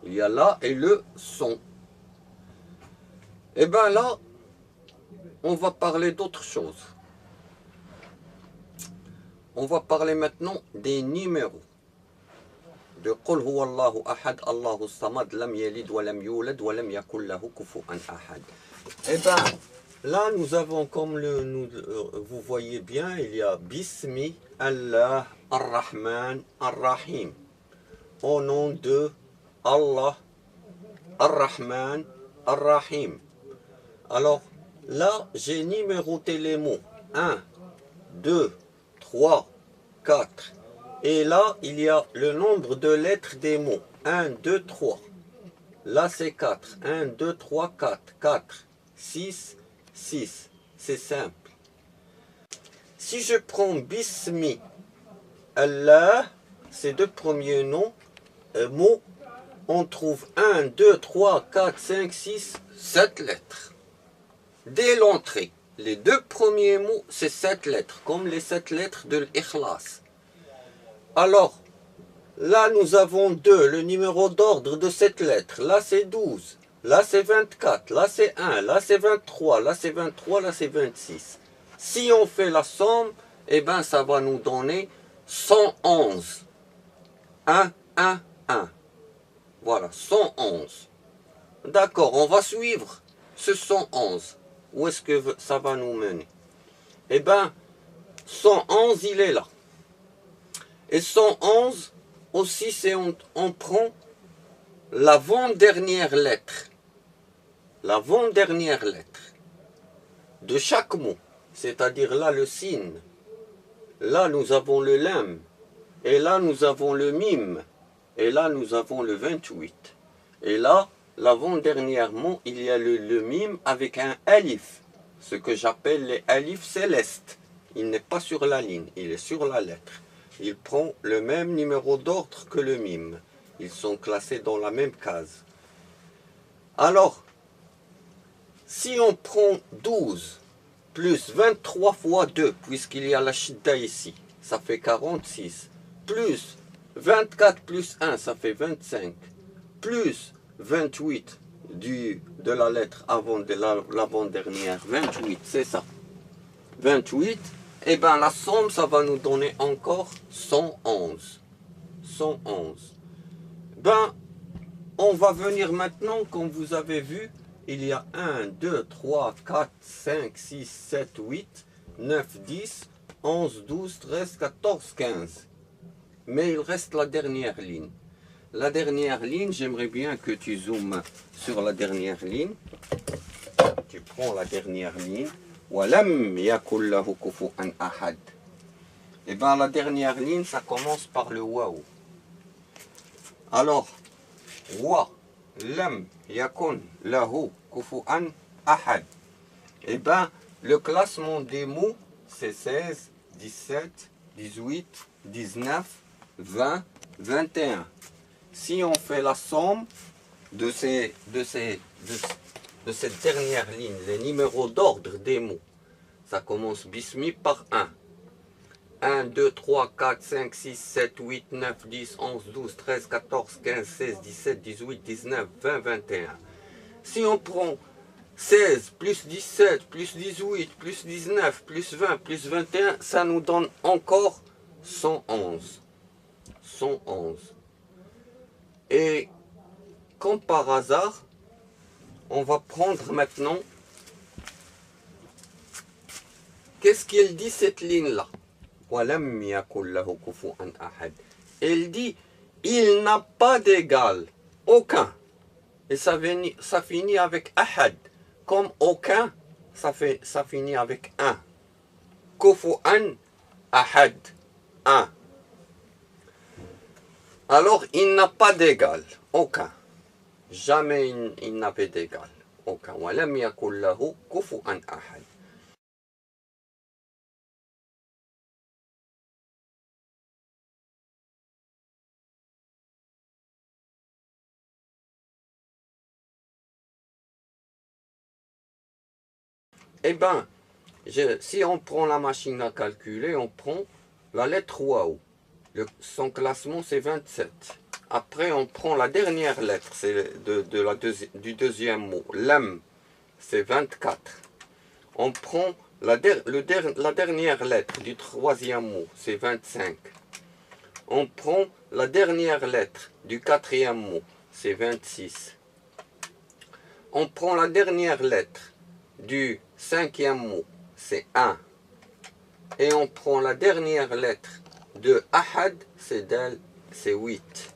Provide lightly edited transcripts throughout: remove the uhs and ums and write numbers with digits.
Il y a la et le son. Et bien là, on va parler d'autre chose. On va parler maintenant des numéros. De Qul huwa Allahu ahad, Allahu samad, lam yalid wa lam yulad wa lam yakul lahu kufuwan ahad. Et bien là, nous avons, comme vous voyez bien, il y a Bismi Allah Ar-Rahman Ar-Rahim. Au nom de Allah Ar-Rahman Ar-Rahim. Alors, là, j'ai numéroté les mots. 1, 2, 3, 4. Et là, il y a le nombre de lettres des mots. 1, 2, 3. Là, c'est 4. 1, 2, 3, 4. 4, 6, 6. C'est simple. Si je prends Bismi Allah, ces deux premiers mots, on trouve 1, 2, 3, 4, 5, 6, 7 lettres. Dès l'entrée, les deux premiers mots, c'est 7 lettres, comme les 7 lettres de l'Ikhlas. Alors, là, nous avons 2, le numéro d'ordre de cette lettre. Là, c'est 12. Là, c'est 24. Là, c'est 1. Là, c'est 23. Là, c'est 23. Là, c'est 26. Si on fait la somme, eh bien, ça va nous donner 111. 1, 1, 1. Voilà, 111. D'accord, on va suivre ce 111. Où est-ce que ça va nous mener? Eh bien, 111, il est là. Et 111, aussi, c'est on prend l'avant-dernière lettre. L'avant-dernière lettre de chaque mot. C'est-à-dire là, le signe. Là, nous avons le lam. Et là, nous avons le mim. Et là, nous avons le 28. Et là, l'avant-dernier mot, il y a le mim avec un alif. Ce que j'appelle les alifs célestes. Il n'est pas sur la ligne, il est sur la lettre. Il prend le même numéro d'ordre que le mime. Ils sont classés dans la même case. Alors, si on prend 12 plus 23 fois 2, puisqu'il y a la shidda ici, ça fait 46, plus 24 plus 1, ça fait 25, plus 28 de la lettre avant de l'avant-dernière, 28, c'est ça, 28, et bien la somme, ça va nous donner encore 111. 111. Ben, on va venir maintenant, comme vous avez vu, il y a 1, 2, 3, 4, 5, 6, 7, 8, 9, 10, 11, 12, 13, 14, 15. Mais il reste la dernière ligne. La dernière ligne, j'aimerais bien que tu zoomes sur la dernière ligne. Tu prends la dernière ligne. وَلَمْ يَكُنْ لَهُ كُفُوًا أَحَدٌ. Et bien la dernière ligne, ça commence par le waouh. Alors, wa, lam, yakun, lahu, kufu'an, ahad. Et bien, le classement des mots, c'est 16, 17, 18, 19, 20, 21. Si on fait la somme de cette dernière ligne, les numéros d'ordre des mots, ça commence bismi par 1. 1, 2, 3, 4, 5, 6, 7, 8, 9, 10, 11, 12, 13, 14, 15, 16, 17, 18, 19, 20, 21. Si on prend 16 plus 17 plus 18 plus 19 plus 20 plus 21, ça nous donne encore 111. 111. Et comme par hasard, on va prendre maintenant, qu'est-ce qu'il dit cette ligne-là? Il dit, il n'a pas d'égal, aucun. Et ça finit avec ahad. Comme aucun, ça finit avec un. Kufu'an ahad, un. Alors, il n'a pas d'égal, aucun. Jamais il n'avait d'égal, aucun. Walam yakul lahu kufu'an ahad. Eh bien, si on prend la machine à calculer, on prend la lettre waouh. Son classement, c'est 27. Après, on prend la dernière lettre, c'est du deuxième mot. Lam, c'est 24. On prend la dernière lettre du troisième mot, c'est 25. On prend la dernière lettre du quatrième mot, c'est 26. On prend la dernière lettre du cinquième mot, c'est 1. Et on prend la dernière lettre de Ahad, c'est Dal, c'est 8.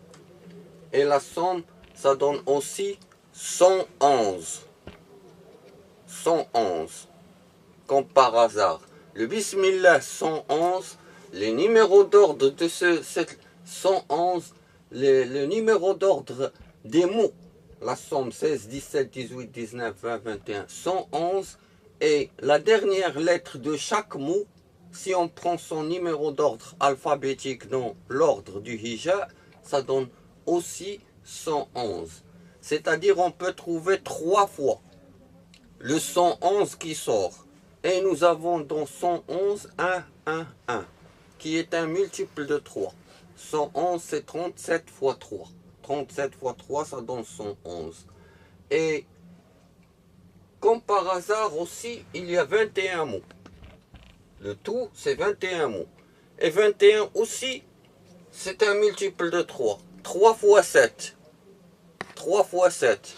Et la somme, ça donne aussi 111. 111. Comme par hasard. Le Bismillah 111, les numéros d'ordre de cette 111, le numéro d'ordre des mots. La somme 16, 17, 18, 19, 20, 21, 111. Et la dernière lettre de chaque mot, si on prend son numéro d'ordre alphabétique dans l'ordre du hija, ça donne aussi 111. C'est-à-dire on peut trouver 3 fois le 111 qui sort. Et nous avons dans 111 1, 1, 1, qui est un multiple de 3. 111 c'est 37 fois 3. 37 fois 3 ça donne 111. Et comme par hasard aussi, il y a 21 mots. Le tout, c'est 21 mots. Et 21 aussi, c'est un multiple de 3. 3 fois 7. 3 fois 7.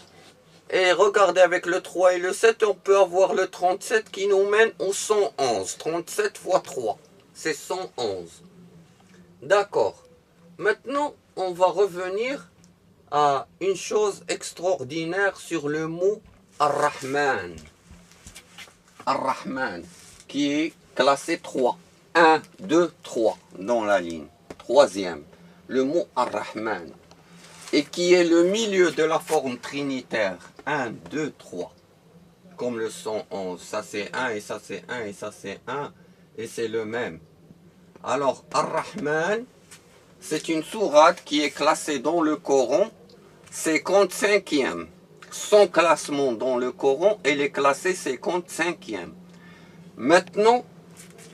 Et regardez, avec le 3 et le 7, on peut avoir le 37 qui nous mène au 111. 37 fois 3, c'est 111. D'accord. Maintenant, on va revenir à une chose extraordinaire sur le mot Ar-Rahman. Ar-Rahman, qui est classé 3. 1, 2, 3 dans la ligne. Troisième, le mot Ar-Rahman. Et qui est le milieu de la forme trinitaire. 1, 2, 3. Comme le 111. Ça c'est 1 et ça c'est 1 et ça c'est 1. Et c'est le même. Alors, Ar-Rahman, c'est une sourate qui est classée dans le Coran 55e. Son classement dans le Coran, elle est classée 55e. Maintenant,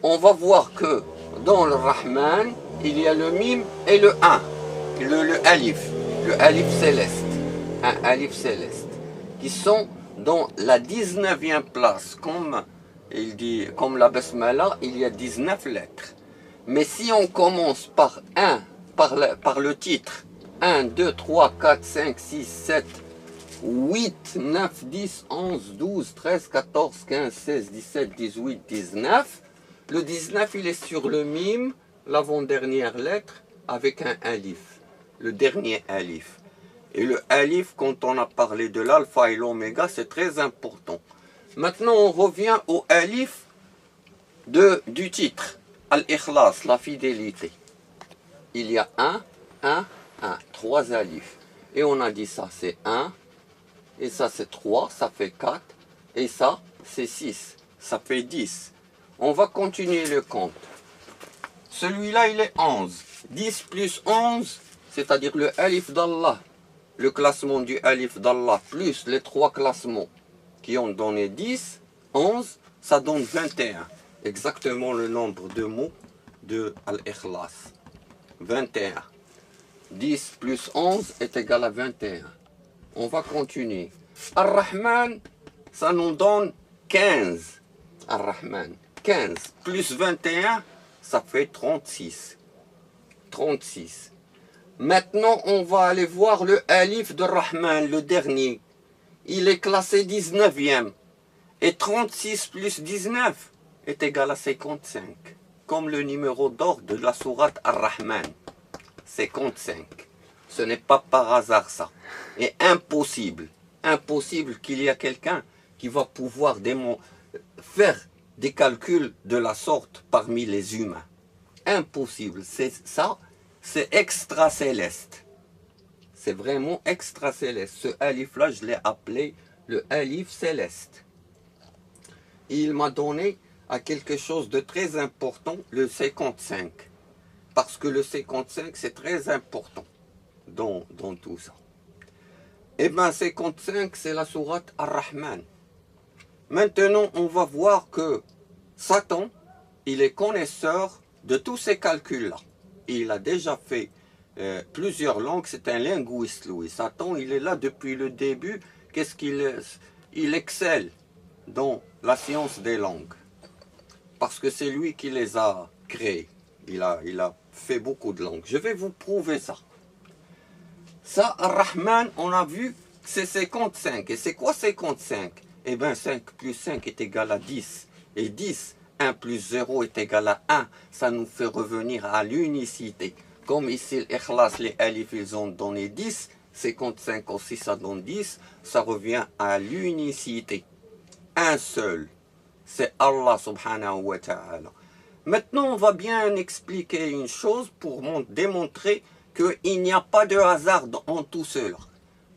on va voir que dans le Rahman, il y a le mim et le 1. Le alif. Le alif céleste. Un alif céleste. Qui sont dans la 19e place. Comme il dit, comme la basmala, il y a 19 lettres. Mais si on commence par 1, par le titre, 1, 2, 3, 4, 5, 6, 7, 8, 9, 10, 11, 12, 13, 14, 15, 16, 17, 18, 19. Le 19, il est sur le mime, l'avant-dernière lettre, avec un alif. Le dernier alif. Et le alif, quand on a parlé de l'alpha et l'oméga, c'est très important. Maintenant, on revient au alif du titre. Al-Ikhlas, la fidélité. Il y a 1, 1, 1. 3 alifs. Et on a dit ça, c'est 1. Et ça, c'est 3. Ça fait 4. Et ça, c'est 6. Ça fait 10. On va continuer le compte. Celui-là, il est 11. 10 plus 11, c'est-à-dire le alif d'Allah. Le classement du alif d'Allah, plus les 3 classements qui ont donné 10, 11, ça donne 21. Exactement le nombre de mots de Al-Ikhlas. 21. 10 plus 11 est égal à 21. On va continuer. Ar-Rahman, ça nous donne 15. Ar-Rahman, 15 plus 21, ça fait 36. 36. Maintenant, on va aller voir le alif de Rahman, le dernier. Il est classé 19e. Et 36 plus 19 est égal à 55. Comme le numéro d'ordre de la sourate Ar-Rahman. 55. Ce n'est pas par hasard ça. Et impossible. Impossible qu'il y ait quelqu'un qui va pouvoir faire des calculs de la sorte parmi les humains. Impossible. C'est ça. C'est extra-céleste. C'est vraiment extra-céleste. Ce alif-là, je l'ai appelé le alif céleste. Il m'a donné à quelque chose de très important, le 55. Parce que le 55, c'est très important dans tout ça. Eh bien, 55, c'est la sourate Ar-Rahman. Maintenant, on va voir que Satan, il est connaisseur de tous ces calculs-là. Il a déjà fait plusieurs langues, c'est un linguiste, lui. Satan, il est là depuis le début. Qu'est-ce il excelle dans la science des langues. Parce que c'est lui qui les a créées. Il a fait beaucoup de langues. Je vais vous prouver ça. Ça, Ar-Rahman, on a vu que c'est 55. Et c'est quoi 55? Eh bien, 5 plus 5 est égal à 10. Et 10, 1 plus 0 est égal à 1. Ça nous fait revenir à l'unicité. Comme ici, l'Ikhlas, les Alif, ils ont donné 10. 55 aussi, ça donne 10. Ça revient à l'unicité. Un seul. C'est Allah subhanahu wa ta'ala. Maintenant, on va bien expliquer une chose pour démontrer qu'il n'y a pas de hasard en tout cela.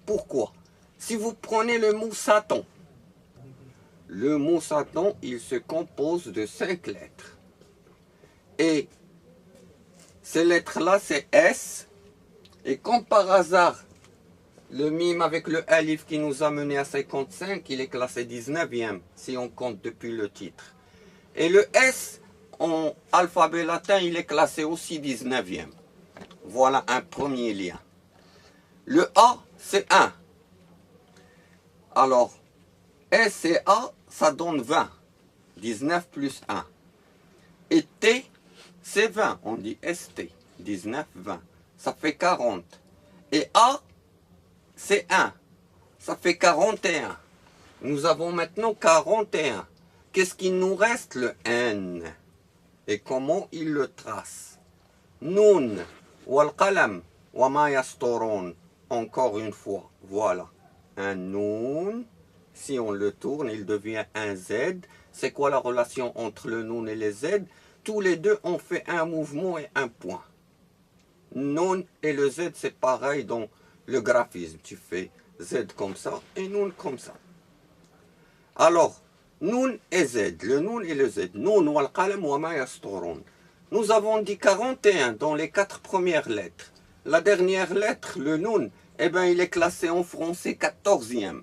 Pourquoi? Si vous prenez le mot Satan, le mot Satan, il se compose de 5 lettres. Et ces lettres-là, c'est S. Et comme par hasard, le mime avec le alif qui nous a mené à 55, il est classé 19e, si on compte depuis le titre. Et le S, en alphabet latin, il est classé aussi 19e. Voilà un premier lien. Le A, c'est 1. Alors, S et A, ça donne 20. 19 plus 1. Et T, c'est 20. On dit ST. 19, 20. Ça fait 40. Et A, c'est 1. Ça fait 41. Nous avons maintenant 41. Qu'est-ce qu'il nous reste? Le N. Et comment il le trace? Noun, wal qalam, wa ma yastoron. Encore une fois, voilà. Un Noun. Si on le tourne, il devient un Z. C'est quoi la relation entre le Noun et les Z? Tous les deux ont fait un mouvement et un point. Noun et le Z, c'est pareil dans le graphisme. Tu fais Z comme ça et Noun comme ça. Alors, Noun et Z, le Noun et le Z. Noun wal qalam wa ma yastoron. Nous avons dit 41 dans les 4 premières lettres. La dernière lettre, le Noun, eh bien, il est classé en français 14e.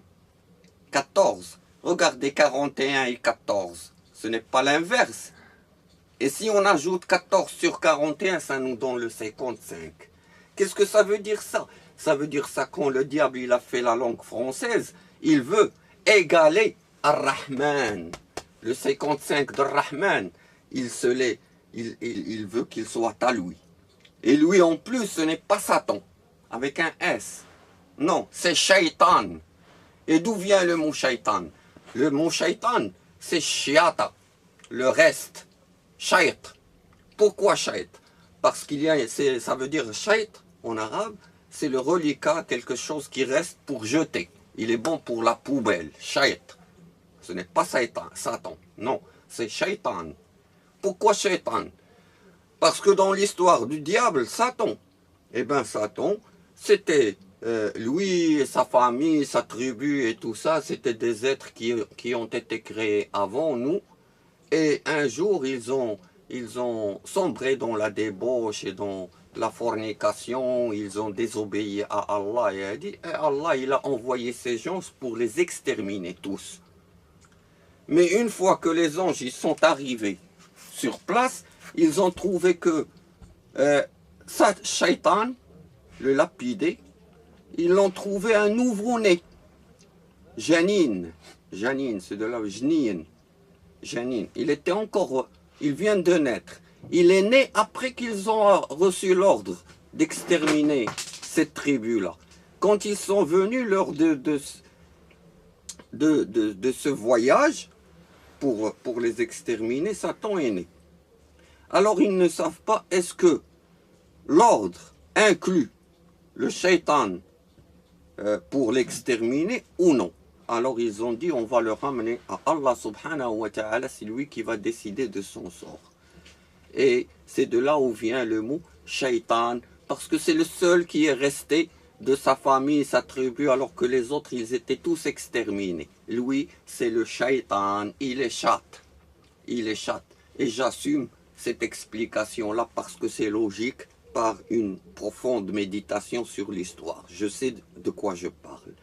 14. Regardez 41 et 14. Ce n'est pas l'inverse. Et si on ajoute 14 sur 41, ça nous donne le 55. Qu'est-ce que ça veut dire ça? Ça veut dire ça quand le diable il a fait la langue française, il veut égaler Ar-Rahman. Le 55 de Rahman, il veut qu'il soit à lui. Et lui en plus, ce n'est pas Satan, avec un S. Non, c'est Shaitan. Et d'où vient le mot Shaitan? Le mot Shaitan, c'est Shiata, le reste. Shait. Pourquoi Shait? Parce qu'il y a, ça veut dire Shait en arabe, c'est le reliquat, quelque chose qui reste pour jeter. Il est bon pour la poubelle. Shait. Ce n'est pas Satan. Non, c'est Shaitan. Pourquoi Shaitan? Parce que dans l'histoire du diable, Satan, eh bien Satan, c'était lui et sa famille, sa tribu et tout ça, c'était des êtres qui ont été créés avant nous. Et un jour, ils ont sombré dans la débauche et dans la fornication. Ils ont désobéi à Allah. Et Allah, il a envoyé ces gens pour les exterminer tous. Mais une fois que les anges ils sont arrivés sur place, ils ont trouvé que Shaitan, le lapidé, ils l'ont trouvé un nouveau-né. Janine, c'est de là, Janine, il vient de naître. Il est né après qu'ils ont reçu l'ordre d'exterminer cette tribu-là. Quand ils sont venus lors de ce voyage pour les exterminer, Satan est né. Alors ils ne savent pas est-ce que l'ordre inclut le shaitan pour l'exterminer ou non. Alors ils ont dit on va le ramener à Allah subhanahu wa ta'ala, c'est lui qui va décider de son sort. Et c'est de là où vient le mot shaitan, parce que c'est le seul qui est resté de sa famille, sa tribu, alors que les autres ils étaient tous exterminés. Lui c'est le shaitan, il est chat. Et j'assume cette explication-là parce que c'est logique par une profonde méditation sur l'histoire. Je sais de quoi je parle.